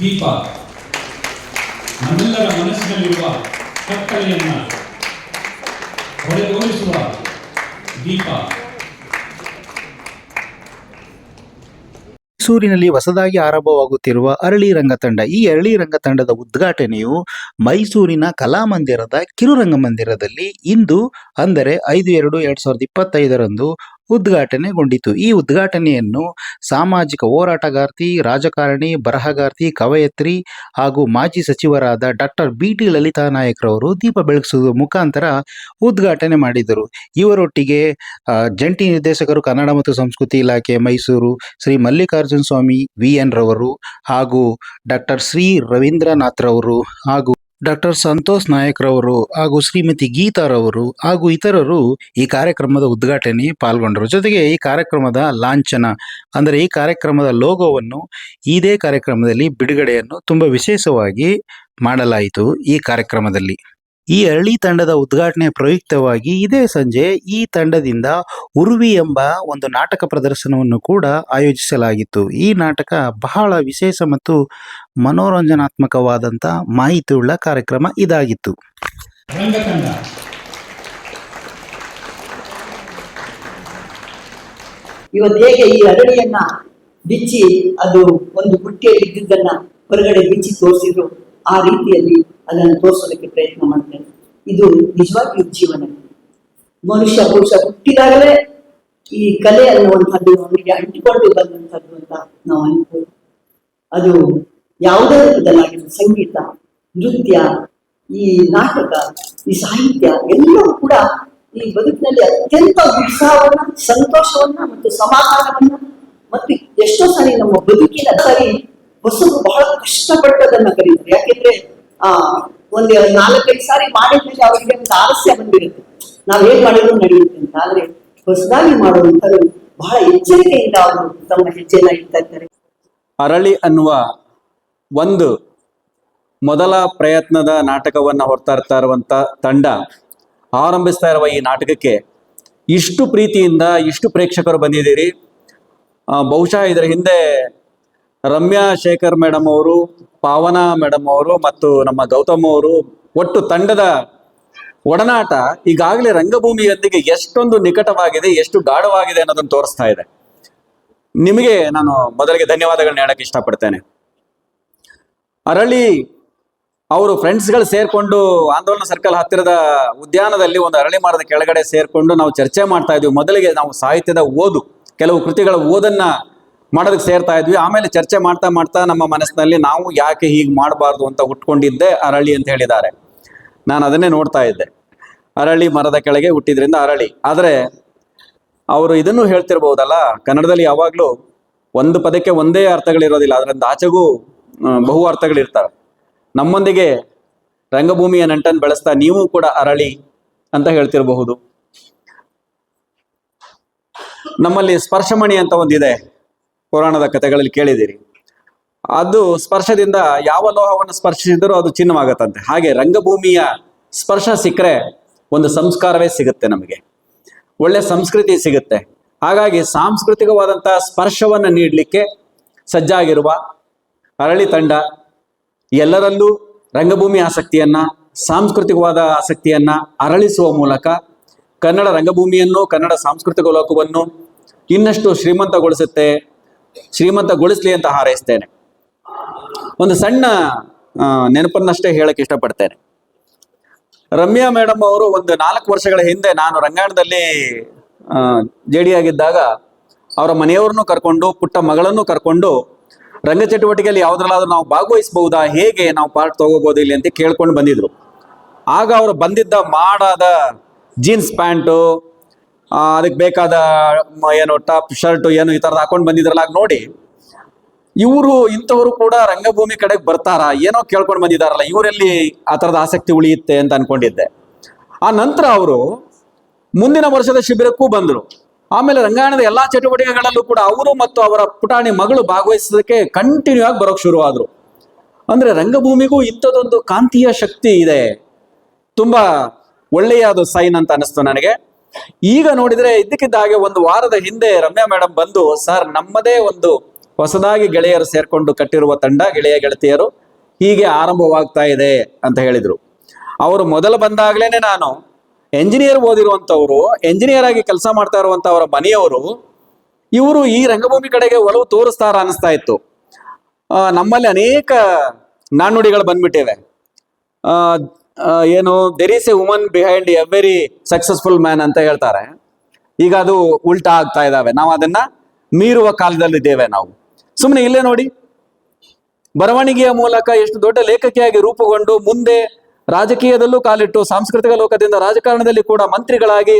ದೀಪ ನಮ್ಮೆಲ್ಲರ ಮನಸ್ಸಿನಲ್ಲಿರುವ ಕತ್ತಲೆಯನ್ನ ಹೊಡೆದೋಡಿಸುವ ದೀಪ. ಮೈಸೂರಿನಲ್ಲಿ ಹೊಸದಾಗಿ ಆರಂಭವಾಗುತ್ತಿರುವ ಅರಳಿ ರಂಗತಂಡ. ಈ ಅರಳಿ ರಂಗತಂಡದ ಉದ್ಘಾಟನೆಯು ಮೈಸೂರಿನ ಕಲಾಮಂದಿರದ ಕಿರುರಂಗಮಂದಿರದಲ್ಲಿ ಇಂದು ಅಂದರೆ 5/2/2025 ಉದ್ಘಾಟನೆಗೊಂಡಿತು. ಈ ಉದ್ಘಾಟನೆಯನ್ನು ಸಾಮಾಜಿಕ ಹೋರಾಟಗಾರ್ತಿ, ರಾಜಕಾರಣಿ, ಬರಹಗಾರ್ತಿ, ಕವಯತ್ರಿ ಹಾಗೂ ಮಾಜಿ ಸಚಿವರಾದ ಡಾಕ್ಟರ್ BT ಲಲಿತಾ ನಾಯಕ್ರವರು ದೀಪ ಬೆಳಗಿಸುವ ಮುಖಾಂತರ ಉದ್ಘಾಟನೆ ಮಾಡಿದರು. ಇವರೊಟ್ಟಿಗೆ ಜಂಟಿ ನಿರ್ದೇಶಕರು ಕನ್ನಡ ಮತ್ತು ಸಂಸ್ಕೃತಿ ಇಲಾಖೆ ಮೈಸೂರು ಶ್ರೀ ಮಲ್ಲಿಕಾರ್ಜುನ ಸ್ವಾಮಿ VN ರವರು ಹಾಗೂ ಡಾಕ್ಟರ್ ಶ್ರೀ ರವೀಂದ್ರನಾಥ್ರವರು ಹಾಗೂ ಡಾಕ್ಟರ್ ಸಂತೋಷ್ ನಾಯಕ್ರವರು ಹಾಗೂ ಶ್ರೀಮತಿ ಗೀತಾರವರು ಹಾಗೂ ಇತರರು ಈ ಕಾರ್ಯಕ್ರಮದ ಉದ್ಘಾಟನೆ ಪಾಲ್ಗೊಂಡರು. ಜೊತೆಗೆ ಈ ಕಾರ್ಯಕ್ರಮದ ಲಾಂಛನ ಅಂದರೆ ಈ ಕಾರ್ಯಕ್ರಮದ ಲೋಗೋವನ್ನು ಇದೇ ಕಾರ್ಯಕ್ರಮದಲ್ಲಿ ಬಿಡುಗಡೆಯನ್ನು ತುಂಬ ವಿಶೇಷವಾಗಿ ಮಾಡಲಾಯಿತು. ಈ ಕಾರ್ಯಕ್ರಮದಲ್ಲಿ ಈ ಅರಳಿ ತಂಡದ ಉದ್ಘಾಟನೆ ಪ್ರಯುಕ್ತವಾಗಿ ಇದೇ ಸಂಜೆ ಈ ತಂಡದಿಂದ ಉರ್ವಿ ಎಂಬ ಒಂದು ನಾಟಕ ಪ್ರದರ್ಶನವನ್ನು ಕೂಡ ಆಯೋಜಿಸಲಾಗಿತ್ತು. ಈ ನಾಟಕ ಬಹಳ ವಿಶೇಷ ಮತ್ತು ಮನೋರಂಜನಾತ್ಮಕವಾದಂಥ ಮಾಹಿತಿಯುಳ್ಳ ಕಾರ್ಯಕ್ರಮ ಇದಾಗಿತ್ತು. ರಂಗತಂಡ ಇವತ್ತು ಹೇಗೆ ಈ ಅರಳಿಯನ್ನ ಬಿಚ್ಚಿ ಅದು ಒಂದು ಬುಟ್ಟಿಯಲ್ಲಿ ಇದ್ದಿದ್ದನ್ನ ಹೊರಗಡೆ ಬಿಚ್ಚಿ ತೋರಿಸಿದ್ರು, ಆ ರೀತಿಯಲ್ಲಿ ಅದನ್ನು ತೋರಿಸೋದಕ್ಕೆ ಪ್ರಯತ್ನ ಮಾಡ್ತೇನೆ. ಇದು ನಿಜವಾಗಿಯೂ ಜೀವನ. ಮನುಷ್ಯ ಬಹುಶಃ ಹುಟ್ಟಿದಾಗಲೇ ಈ ಕಲೆ ಅನ್ನುವಂಥದ್ದು ಅವನಿಗೆ ಅಂಟಿಕೊಂಡು ಬಂದಂಥದ್ದು ಅಂತ ನಾವು ಅನ್ಬೋದು. ಅದು ಯಾವುದೇ ರೂಪದಲ್ಲಾಗಿರೋ ಸಂಗೀತ, ನೃತ್ಯ, ಈ ನಾಟಕ, ಈ ಸಾಹಿತ್ಯ ಎಲ್ಲವೂ ಕೂಡ ಈ ಬದುಕಿನಲ್ಲಿ ಅತ್ಯಂತ ಉತ್ಸಾಹವನ್ನ, ಸಂತೋಷವನ್ನ ಮತ್ತು ಸಮಾಧಾನವನ್ನ ಮತ್ತು ಎಷ್ಟೋ ಸಾರಿ ನಮ್ಮ ಬದುಕಿನ ಸಾರಿ ಹೊಸರು ಬಹಳ ಕಷ್ಟಪಟ್ಟದನ್ನ ಕರೀತಾರೆ. ಯಾಕೆಂದ್ರೆ ಒಂದು 4-5 ಸಾರಿ ಮಾಡಿದ್ಮೇಲೆ ಅವರಿಗೆ ಒಂದು ಆಲಸ್ಯ ಬಂದಿರುತ್ತೆ, ನಾವ್ ಹೇಗ್ ಮಾಡಿದ್ರು ನಡೆಯುತ್ತೆ ಅಂತ. ಆದ್ರೆ ಹೊಸದಾಗಿ ಮಾಡುವಂತರು ಬಹಳ ಎಚ್ಚರಿಕೆಯಿಂದ ಅವರು ತಮ್ಮ ಹೆಜ್ಜೆನ ಇಡ್ತಾ ಇರ್ತಾರೆ. ಅರಳಿ ಅನ್ನುವ ಒಂದು ಮೊದಲ ಪ್ರಯತ್ನದ ನಾಟಕವನ್ನ ಹೊರತಾ ಇರುವಂತ ತಂಡ ಆರಂಭಿಸ್ತಾ ಇರುವ ಈ ನಾಟಕಕ್ಕೆ ಇಷ್ಟು ಪ್ರೀತಿಯಿಂದ ಇಷ್ಟು ಪ್ರೇಕ್ಷಕರು ಬಂದಿದ್ದೀರಿ. ಬಹುಶಃ ಇದರ ಹಿಂದೆ ರಮ್ಯಾ ಶೇಖರ್ ಮೇಡಮ್ ಅವರು, ಪಾವನಾ ಮೇಡಮ್ ಅವರು ಮತ್ತು ನಮ್ಮ ಗೌತಮ್ ಅವರು ಒಟ್ಟು ತಂಡದ ಒಡನಾಟ ಈಗಾಗಲೇ ರಂಗಭೂಮಿಯೊಂದಿಗೆ ಎಷ್ಟೊಂದು ನಿಕಟವಾಗಿದೆ, ಎಷ್ಟು ಗಾಢವಾಗಿದೆ ಅನ್ನೋದನ್ನು ತೋರಿಸ್ತಾ ಇದೆ. ನಿಮಗೆ ನಾನು ಮೊದಲಿಗೆ ಧನ್ಯವಾದಗಳನ್ನ ಹೇಳಕ್ಕೆ ಇಷ್ಟಪಡ್ತೇನೆ. ಅರಳಿ ಅವರು ಫ್ರೆಂಡ್ಸ್ಗಳು ಸೇರ್ಕೊಂಡು ಆಂದೋಲನ ಸರ್ಕಲ್ ಹತ್ತಿರದ ಉದ್ಯಾನದಲ್ಲಿ ಒಂದು ಅರಳಿ ಮರದ ಕೆಳಗಡೆ ಸೇರ್ಕೊಂಡು ನಾವು ಚರ್ಚೆ ಮಾಡ್ತಾ ಇದ್ವಿ. ಮೊದಲಿಗೆ ನಾವು ಸಾಹಿತ್ಯದ ಓದು, ಕೆಲವು ಕೃತಿಗಳ ಓದನ್ನ ಮಾಡೋದಕ್ಕೆ ಸೇರ್ತಾ ಇದ್ವಿ. ಆಮೇಲೆ ಚರ್ಚೆ ಮಾಡ್ತಾ ಮಾಡ್ತಾ ನಮ್ಮ ಮನಸ್ಸಿನಲ್ಲಿ ನಾವು ಯಾಕೆ ಹೀಗೆ ಮಾಡಬಾರ್ದು ಅಂತ ಹುಟ್ಕೊಂಡಿದ್ದೆ ಅರಳಿ ಅಂತ ಹೇಳಿದ್ದಾರೆ. ನಾನು ಅದನ್ನೇ ನೋಡ್ತಾ ಇದ್ದೆ, ಅರಳಿ ಮರದ ಕೆಳಗೆ ಹುಟ್ಟಿದ್ರಿಂದ ಅರಳಿ. ಆದರೆ ಅವರು ಇದನ್ನು ಹೇಳ್ತಿರ್ಬಹುದಲ್ಲ, ಕನ್ನಡದಲ್ಲಿ ಯಾವಾಗಲೂ ಒಂದು ಪದಕ್ಕೆ ಒಂದೇ ಅರ್ಥಗಳಿರೋದಿಲ್ಲ, ಅದರಿಂದ ಆಚೆಗೂ ಬಹು ಅರ್ಥಗಳಿರ್ತವೆ. ನಮ್ಮೊಂದಿಗೆ ರಂಗಭೂಮಿಯ ನಂಟನ್ನು ಬೆಳೆಸ್ತಾ ನೀವು ಕೂಡ ಅರಳಿ ಅಂತ ಹೇಳ್ತಿರಬಹುದು. ನಮ್ಮಲ್ಲಿ ಸ್ಪರ್ಶಮಣಿ ಅಂತ ಒಂದಿದೆ, ಪುರಾಣದ ಕಥೆಗಳಲ್ಲಿ ಕೇಳಿದಿರಿ. ಅದು ಸ್ಪರ್ಶದಿಂದ ಯಾವ ಲೋಹವನ್ನು ಸ್ಪರ್ಶಿಸಿದರೂ ಅದು ಚಿನ್ನವಾಗತ್ತಂತೆ. ಹಾಗೆ ರಂಗಭೂಮಿಯ ಸ್ಪರ್ಶ ಸಿಕ್ಕರೆ ಒಂದು ಸಂಸ್ಕಾರವೇ ಸಿಗುತ್ತೆ, ನಮಗೆ ಒಳ್ಳೆ ಸಂಸ್ಕೃತಿ ಸಿಗುತ್ತೆ. ಹಾಗಾಗಿ ಸಾಂಸ್ಕೃತಿಕವಾದಂತಹ ಸ್ಪರ್ಶವನ್ನು ನೀಡಲಿಕ್ಕೆ ಸಜ್ಜಾಗಿರುವ ಅರಳಿ ತಂಡ ಎಲ್ಲರಲ್ಲೂ ರಂಗಭೂಮಿ ಆಸಕ್ತಿಯನ್ನ, ಸಾಂಸ್ಕೃತಿಕವಾದ ಆಸಕ್ತಿಯನ್ನ ಅರಳಿಸುವ ಮೂಲಕ ಕನ್ನಡ ರಂಗಭೂಮಿಯನ್ನು, ಕನ್ನಡ ಸಾಂಸ್ಕೃತಿಕ ಲೋಕವನ್ನು ಇನ್ನಷ್ಟು ಶ್ರೀಮಂತಗೊಳಿಸ್ಲಿ ಅಂತ ಹಾರೈಸ್ತೇನೆ. ಒಂದು ಸಣ್ಣ ನೆನಪನ್ನಷ್ಟೇ ಹೇಳಕ್ಕೆ ಇಷ್ಟಪಡ್ತೇನೆ. ರಮ್ಯಾ ಮೇಡಮ್ ಅವರು ಒಂದು 4 ವರ್ಷಗಳ ಹಿಂದೆ ನಾನು ರಂಗಾಯಣದಲ್ಲಿ JD ಆಗಿದ್ದಾಗ ಅವರ ಮನೆಯವ್ರನ್ನೂ ಕರ್ಕೊಂಡು, ಪುಟ್ಟ ಮಗಳನ್ನು ಕರ್ಕೊಂಡು ರಂಗ ಚಟುವಟಿಕೆಯಲ್ಲಿ ಯಾವುದ್ರಲ್ಲಾದ್ರೂ ನಾವು ಭಾಗವಹಿಸಬಹುದಾ, ಹೇಗೆ ನಾವು ಪಾರ್ಟ್ ತಗೋಬಹುದು ಇಲ್ಲಿ ಅಂತ ಕೇಳ್ಕೊಂಡು ಬಂದಿದ್ರು. ಆಗ ಅವರು ಬಂದಿದ್ದ ಮಾಡಾದ ಜೀನ್ಸ್ ಪ್ಯಾಂಟು, ಅದಕ್ಕೆ ಬೇಕಾದ ಏನು ಟಾಪ್ ಶರ್ಟು ಏನು ಈ ಥರದ್ದು ಹಾಕೊಂಡು ಬಂದಿದ್ರಲ್ಲ, ಆಗ ನೋಡಿ ಇಂಥವರು ಕೂಡ ರಂಗಭೂಮಿ ಕಡೆಗೆ ಬರ್ತಾರಾ, ಏನೋ ಕೇಳ್ಕೊಂಡು ಬಂದಿದ್ದಾರಲ್ಲ, ಇವರಲ್ಲಿ ಆ ಥರದ ಆಸಕ್ತಿ ಉಳಿಯುತ್ತೆ ಅಂತ ಅನ್ಕೊಂಡಿದ್ದೆ. ಆ ನಂತರ ಅವರು ಮುಂದಿನ ವರ್ಷದ ಶಿಬಿರಕ್ಕೂ ಬಂದರು. ಆಮೇಲೆ ರಂಗಾಯಣದ ಎಲ್ಲಾ ಚಟುವಟಿಕೆಗಳಲ್ಲೂ ಕೂಡ ಅವರು ಮತ್ತು ಅವರ ಪುಟಾಣಿ ಮಗಳು ಭಾಗವಹಿಸೋದಕ್ಕೆ ಕಂಟಿನ್ಯೂ ಆಗಿ ಬರೋಕ್ ಶುರುವಾದ್ರು. ಅಂದ್ರೆ ರಂಗಭೂಮಿಗೂ ಇಂಥದ್ದೊಂದು ಕಾಂತೀಯ ಶಕ್ತಿ ಇದೆ. ತುಂಬಾ ಒಳ್ಳೆಯ ಅದು ಸೈನ್ ಅಂತ ಅನಿಸ್ತು ನನಗೆ. ಈಗ ನೋಡಿದ್ರೆ ಇದ್ದಕ್ಕಿದ್ದ ಹಾಗೆ ಒಂದು ವಾರದ ಹಿಂದೆ ರಮ್ಯಾ ಮೇಡಮ್ ಬಂದು, ಸರ್ ನಮ್ಮದೇ ಒಂದು ಹೊಸದಾಗಿ ಗೆಳೆಯರು ಸೇರ್ಕೊಂಡು ಕಟ್ಟಿರುವ ತಂಡ, ಗೆಳೆಯ ಗೆಳತಿಯರು ಹೀಗೆ ಆರಂಭವಾಗ್ತಾ ಇದೆ ಅಂತ ಹೇಳಿದರು. ಅವರು ಮೊದಲು ಬಂದಾಗ್ಲೇನೆ ನಾನು ಎಂಜಿನಿಯರ್ ಓದಿರುವಂಥವ್ರು, ಎಂಜಿನಿಯರ್ ಆಗಿ ಕೆಲಸ ಮಾಡ್ತಾ ಇರುವಂಥವರ ಮನೆಯವರು ಇವರು ಈ ರಂಗಭೂಮಿ ಕಡೆಗೆ ಒಲವು ತೋರಿಸ್ತಾರ ಅನಿಸ್ತಾ ಇತ್ತು. ನಮ್ಮಲ್ಲಿ ಅನೇಕ ನಾಣ್ಣುಡಿಗಳು ಬಂದ್ಬಿಟ್ಟಿವೆ. ಏನು there is A woman behind every successful man ಅಂತ ಹೇಳ್ತಾರೆ. ಈಗ ಅದು ಉಲ್ಟಾ ಆಗ್ತಾ ಇದ್ದಾವೆ. ನಾವು ಅದನ್ನ ಮೀರುವ ಕಾಲದಲ್ಲಿದ್ದೇವೆ. ನಾವು ಸುಮ್ಮನೆ ಇಲ್ಲೇ ನೋಡಿ, ಬರವಣಿಗೆಯ ಮೂಲಕ ಎಷ್ಟು ದೊಡ್ಡ ಲೇಖಕಿಯಾಗಿ ರೂಪುಗೊಂಡು ಮುಂದೆ ರಾಜಕೀಯದಲ್ಲೂ ಕಾಲಿಟ್ಟು ಸಾಂಸ್ಕೃತಿಕ ಲೋಕದಿಂದ ರಾಜಕಾರಣದಲ್ಲಿ ಕೂಡ ಮಂತ್ರಿಗಳಾಗಿ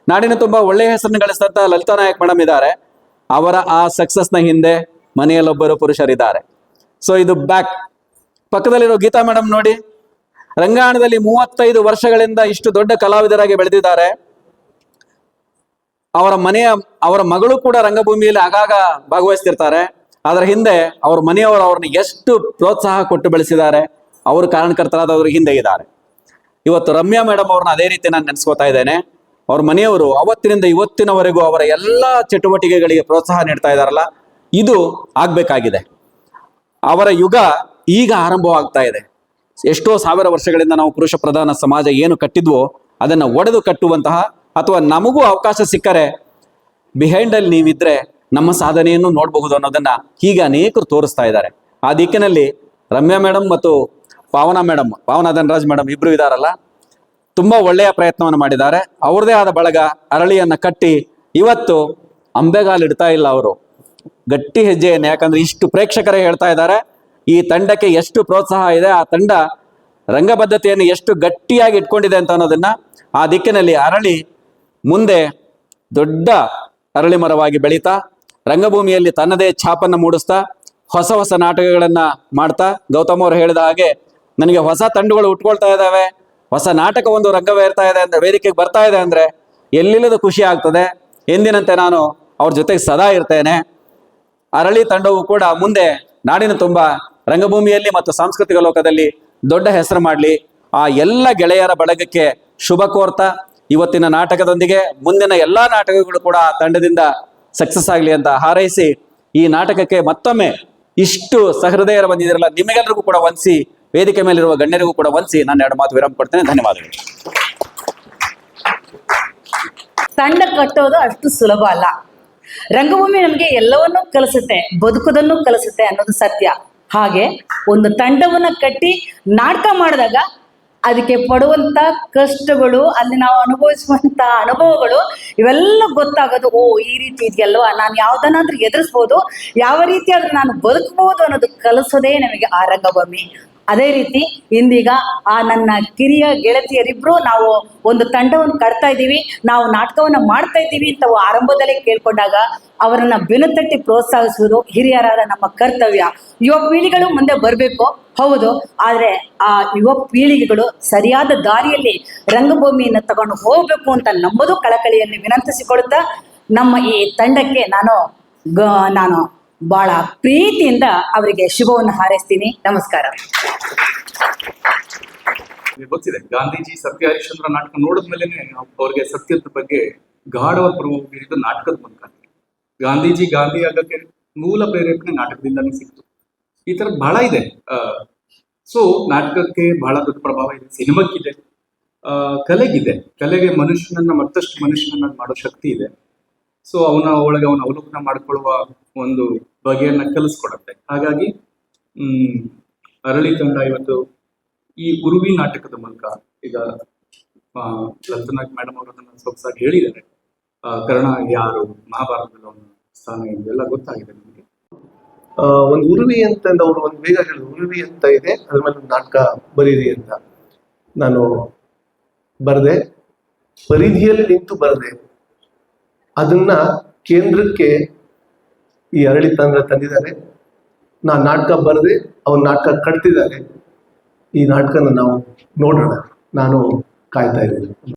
ನಾಡಿನ ತುಂಬಾ ಒಳ್ಳೆಯ ಹೆಸರನ್ನು ಗಳಿಸಿದಂತ ಲಲಿತಾ ನಾಯಕ್ ಮೇಡಮ್ ಇದ್ದಾರೆ. ಅವರ ಆ ಸಕ್ಸಸ್ನ ಹಿಂದೆ ಮನೆಯಲ್ಲೊಬ್ಬರು ಪುರುಷರಿದ್ದಾರೆ. ಸೊ ಇದು ಬ್ಯಾಕ್. ಪಕ್ಕದಲ್ಲಿರೋ ಗೀತಾ ಮೇಡಮ್ ನೋಡಿ, ರಂಗಾಯಣದಲ್ಲಿ 35 ವರ್ಷಗಳಿಂದ ಇಷ್ಟು ದೊಡ್ಡ ಕಲಾವಿದರಾಗಿ ಬೆಳೆದಿದ್ದಾರೆ. ಅವರ ಮಗಳು ಕೂಡ ರಂಗಭೂಮಿಯಲ್ಲಿ ಆಗಾಗ ಭಾಗವಹಿಸ್ತಿರ್ತಾರೆ. ಅದರ ಹಿಂದೆ ಅವ್ರ ಮನೆಯವರು ಅವ್ರನ್ನ ಎಷ್ಟು ಪ್ರೋತ್ಸಾಹ ಕೊಟ್ಟು ಬೆಳೆಸಿದ್ದಾರೆ, ಅವರು ಕಾರಣಕರ್ತರಾದವ್ರ ಹಿಂದೆ ಇದ್ದಾರೆ. ಇವತ್ತು ರಮ್ಯಾ ಮೇಡಮ್ ಅವ್ರನ್ನ ಅದೇ ರೀತಿ ನಾನು ನೆನೆಸ್ಕೋತಾ ಇದ್ದೇನೆ. ಅವ್ರ ಮನೆಯವರು ಅವತ್ತಿನಿಂದ ಇವತ್ತಿನವರೆಗೂ ಅವರ ಎಲ್ಲ ಚಟುವಟಿಕೆಗಳಿಗೆ ಪ್ರೋತ್ಸಾಹ ನೀಡ್ತಾ ಇದ್ದಾರಲ್ಲ, ಇದು ಆಗ್ಬೇಕಾಗಿದೆ. ಅವರ ಯುಗ ಈಗ ಆರಂಭವಾಗ್ತಾ ಇದೆ. ಎಷ್ಟೋ ಸಾವಿರ ವರ್ಷಗಳಿಂದ ನಾವು ಪುರುಷ ಪ್ರಧಾನ ಸಮಾಜ ಏನು ಕಟ್ಟಿದ್ವೋ ಅದನ್ನ ಒಡೆದು ಕಟ್ಟುವಂತಹ, ಅಥವಾ ನಮಗೂ ಅವಕಾಶ ಸಿಕ್ಕರೆ ಬಿಹೈಂಡ್ ಅಲ್ಲಿ ನೀವಿದ್ರೆ ನಮ್ಮ ಸಾಧನೆಯನ್ನು ನೋಡಬಹುದು ಅನ್ನೋದನ್ನ ಹೀಗೆ ಅನೇಕರು ತೋರಿಸ್ತಾ ಇದ್ದಾರೆ. ಆ ದಿಕ್ಕಿನಲ್ಲಿ ರಮ್ಯಾ ಮೇಡಮ್ ಮತ್ತು ಪಾವನಾ ಧನರಾಜ್ ಮೇಡಮ್ ಇಬ್ರು ಇದಾರಲ್ಲ, ತುಂಬಾ ಒಳ್ಳೆಯ ಪ್ರಯತ್ನವನ್ನು ಮಾಡಿದ್ದಾರೆ. ಅವ್ರದೇ ಆದ ಬಳಗ ಅರಳಿಯನ್ನ ಕಟ್ಟಿ ಇವತ್ತು ಅಂಬೆಗಾಲಿಡ್ತಾ ಇಲ್ಲ, ಅವರು ಗಟ್ಟಿ ಹೆಜ್ಜೆಯನ್ನು. ಯಾಕಂದ್ರೆ ಇಷ್ಟು ಪ್ರೇಕ್ಷಕರೇ ಹೇಳ್ತಾ ಇದ್ದಾರೆ ಈ ತಂಡಕ್ಕೆ ಎಷ್ಟು ಪ್ರೋತ್ಸಾಹ ಇದೆ, ಆ ತಂಡ ರಂಗಬದ್ಧತೆಯನ್ನು ಎಷ್ಟು ಗಟ್ಟಿಯಾಗಿ ಇಟ್ಕೊಂಡಿದೆ ಅಂತ ಅನ್ನೋದನ್ನ. ಆ ದಿಕ್ಕಿನಲ್ಲಿ ಅರಳಿ ಮುಂದೆ ದೊಡ್ಡ ಅರಳಿ ಮರವಾಗಿ ಬೆಳೀತಾ ರಂಗಭೂಮಿಯಲ್ಲಿ ತನ್ನದೇ ಛಾಪನ್ನು ಮೂಡಿಸ್ತಾ ಹೊಸ ಹೊಸ ನಾಟಕಗಳನ್ನ ಮಾಡ್ತಾ, ಗೌತಮ್ ಅವರು ಹೇಳಿದ ಹಾಗೆ ನನಗೆ ಹೊಸ ತಂಡಗಳು ಉಟ್ಕೊಳ್ತಾ ಇದ್ದಾವೆ, ಹೊಸ ನಾಟಕ ಒಂದು ರಂಗವೇ ಇರ್ತಾ ಇದೆ ಅಂದ್ರೆ, ವೇದಿಕೆಗೆ ಬರ್ತಾ ಇದೆ ಅಂದ್ರೆ ಎಲ್ಲಿಲ್ಲದ ಖುಷಿ ಆಗ್ತದೆ. ಎಂದಿನಂತೆ ನಾನು ಅವ್ರ ಜೊತೆಗೆ ಸದಾ ಇರ್ತೇನೆ. ಅರಳಿ ತಂಡವು ಕೂಡ ಮುಂದೆ ನಾಡಿನ ತುಂಬ ರಂಗಭೂಮಿಯಲ್ಲಿ ಮತ್ತು ಸಾಂಸ್ಕೃತಿಕ ಲೋಕದಲ್ಲಿ ದೊಡ್ಡ ಹೆಸರು ಮಾಡಲಿ. ಆ ಎಲ್ಲ ಗೆಳೆಯರ ಬಳಗಕ್ಕೆ ಶುಭ ಕೋರ್ತಾ ಇವತ್ತಿನ ನಾಟಕದೊಂದಿಗೆ ಮುಂದಿನ ಎಲ್ಲಾ ನಾಟಕಗಳು ಕೂಡ ಆ ತಂಡದಿಂದ ಸಕ್ಸಸ್ ಆಗಲಿ ಅಂತ ಹಾರೈಸಿ, ಈ ನಾಟಕಕ್ಕೆ ಮತ್ತೊಮ್ಮೆ ಇಷ್ಟು ಸಹೃದಯರು ಬಂದಿದ್ದೀರಲ್ಲ, ನಿಮಗೆಲ್ಲರಿಗೂ ಕೂಡ ವಂದಿಸಿ, ವೇದಿಕೆ ಮೇಲಿರುವ ಗಣ್ಯರಿಗೂ ಕೂಡ ವಂದಿಸಿ ನಾನು 2 ಮಾತು ವಿರಾಮ ಕೊಡ್ತೇನೆ. ಧನ್ಯವಾದಗಳು. ತಂಡ ಕಟ್ಟೋದು ಅಷ್ಟು ಸುಲಭ ಅಲ್ಲ. ರಂಗಭೂಮಿ ನಮಗೆ ಎಲ್ಲವನ್ನೂ ಕಲಿಸುತ್ತೆ, ಬದುಕುವುದನ್ನು ಕಲಿಸುತ್ತೆ ಅನ್ನೋದು ಸತ್ಯ. ಹಾಗೆ ಒಂದು ತಂಡವನ್ನ ಕಟ್ಟಿ ನಾಟಕ ಮಾಡಿದಾಗ ಅದಕ್ಕೆ ಪಡುವಂತ ಕಷ್ಟಗಳು, ಅಲ್ಲಿ ನಾವು ಅನುಭವಿಸುವಂತ ಅನುಭವಗಳು ಇವೆಲ್ಲ ಗೊತ್ತಾಗೋದು. ಓ, ಈ ರೀತಿ ಇದೆಯಲ್ವಾ, ನಾನು ಯಾವ್ದನ್ನಾದ್ರೂ ಎದುರಿಸ್ಬೋದು, ಯಾವ ರೀತಿ ಆದ್ರೂ ನಾನು ಬದುಕಬಹುದು ಅನ್ನೋದು ಕಲಿಸೋದೇ ನಮಗೆ ಆ ರಂಗಭೂಮಿ. ಅದೇ ರೀತಿ ಇಂದೀಗ ಆ ನನ್ನ ಕಿರಿಯ ಗೆಳತಿಯರಿಬ್ರು ನಾವು ಒಂದು ತಂಡವನ್ನು ಕಟ್ತಾ ಇದ್ದೀವಿ, ನಾವು ನಾಟಕವನ್ನ ಮಾಡ್ತಾ ಇದ್ದೀವಿ ಅಂತ ಆರಂಭದಲ್ಲೇ ಕೇಳ್ಕೊಂಡಾಗ ಅವರನ್ನ ಬೆನ್ನುತಟ್ಟಿ ಪ್ರೋತ್ಸಾಹಿಸುವುದು ಹಿರಿಯರಾದ ನಮ್ಮ ಕರ್ತವ್ಯ. ಯುವ ಪೀಳಿಗೆಗಳು ಮುಂದೆ ಬರಬೇಕು, ಹೌದು, ಆದ್ರೆ ಆ ಯುವ ಪೀಳಿಗೆಗಳು ಸರಿಯಾದ ದಾರಿಯಲ್ಲಿ ರಂಗಭೂಮಿಯನ್ನು ತಗೊಂಡು ಹೋಗ್ಬೇಕು ಅಂತ ನಮ್ಮದು ಕಳಕಳಿಯಲ್ಲಿ ವಿನಂತಿಸಿಕೊಳ್ತಾ ನಮ್ಮ ಈ ತಂಡಕ್ಕೆ ನಾನು ಬಹಳ ಪ್ರೀತಿಯಿಂದ ಅವರಿಗೆ ಶುಭವನ್ನು ಹಾರೈಸ್ತೀನಿ. ನಮಸ್ಕಾರ. ಗೊತ್ತಿದೆ, ಗಾಂಧೀಜಿ ಸತ್ಯ ಹರಿಶ್ಚಂದ್ರ ನಾಟಕ ನೋಡಿದ್ಮೇಲೆ ಅವ್ರಿಗೆ ಸತ್ಯದ ಬಗ್ಗೆ ಗಾಢವಾದ ಪ್ರಭಾವ ಬೀರಿದ್ದು ನಾಟಕದ ಮೂಲಕ. ಗಾಂಧಿ ಆಗಕ್ಕೆ ಮೂಲ ಪ್ರೇರೇಪಣೆ ನಾಟಕದಿಂದಾನೇ ಸಿಕ್ತು. ಈ ತರ ಬಹಳ ಇದೆ. ಸೊ ನಾಟಕಕ್ಕೆ ಬಹಳ ದೊಡ್ಡ ಪ್ರಭಾವ ಇದೆ, ಸಿನಿಮಾಕ್ಕಿದೆ, ಕಲೆಗಿದೆ. ಕಲೆಗೆ ಮತ್ತಷ್ಟು ಮನುಷ್ಯನನ್ನ ಮಾಡೋ ಶಕ್ತಿ ಇದೆ. ಸೊ ಅವನ ಅವಲೋಕನ ಮಾಡ್ಕೊಳ್ಳುವ ಒಂದು ಬಗೆಯನ್ನ ಕಲಿಸ್ಕೊಡತ್ತೆ. ಹಾಗಾಗಿ ಅರಳಿ ತಂಡ ಇವತ್ತು ಈ ಉರುವಿ ನಾಟಕದ ಮೂಲಕ, ಈಗ ಲಲಿತಾ ಮೇಡಮ್ ಅವರು ಅದನ್ನ ಸೊಗಸಾಗಿ ಹೇಳಿದ್ದಾರೆ, ಕರ್ಣ ಯಾರು, ಮಹಾಭಾರತದಲ್ಲಿ ಅವನ ಸ್ಥಾನ ಇದೆಲ್ಲ ಗೊತ್ತಾಗಿದೆ ನಮಗೆ. ಒಂದು ಉರುವಿ ಅಂತಂದು ಅವರು ಒಂದು ಬೇಗ ಹೇಳಿದ್ರು, ಉರುವಿ ಅಂತ ಇದೆ, ಅದ್ರ ಮೇಲೆ ಒಂದು ನಾಟಕ ಬರೀರಿ ಅಂತ. ನಾನು ಬರೆದೆ, ಪರಿಧಿಯಲ್ಲಿ ನಿಂತು ಬರೆದೆ. ಅದನ್ನ ಕೇಂದ್ರಕ್ಕೆ ಈ ಅರಳಿ ತಂದಿದ್ದಾರೆ. ನಾನು ನಾಟಕ ಬರೆದೆ, ಅವ್ರು ನಾಟಕ ಕಟ್ತಿದ್ದಾರೆ. ಈ ನಾಟಕನ ನಾವು ನೋಡೋಣ. ನಾನು ಕಾಯ್ತಾ ಇದ್ದೀನಿ.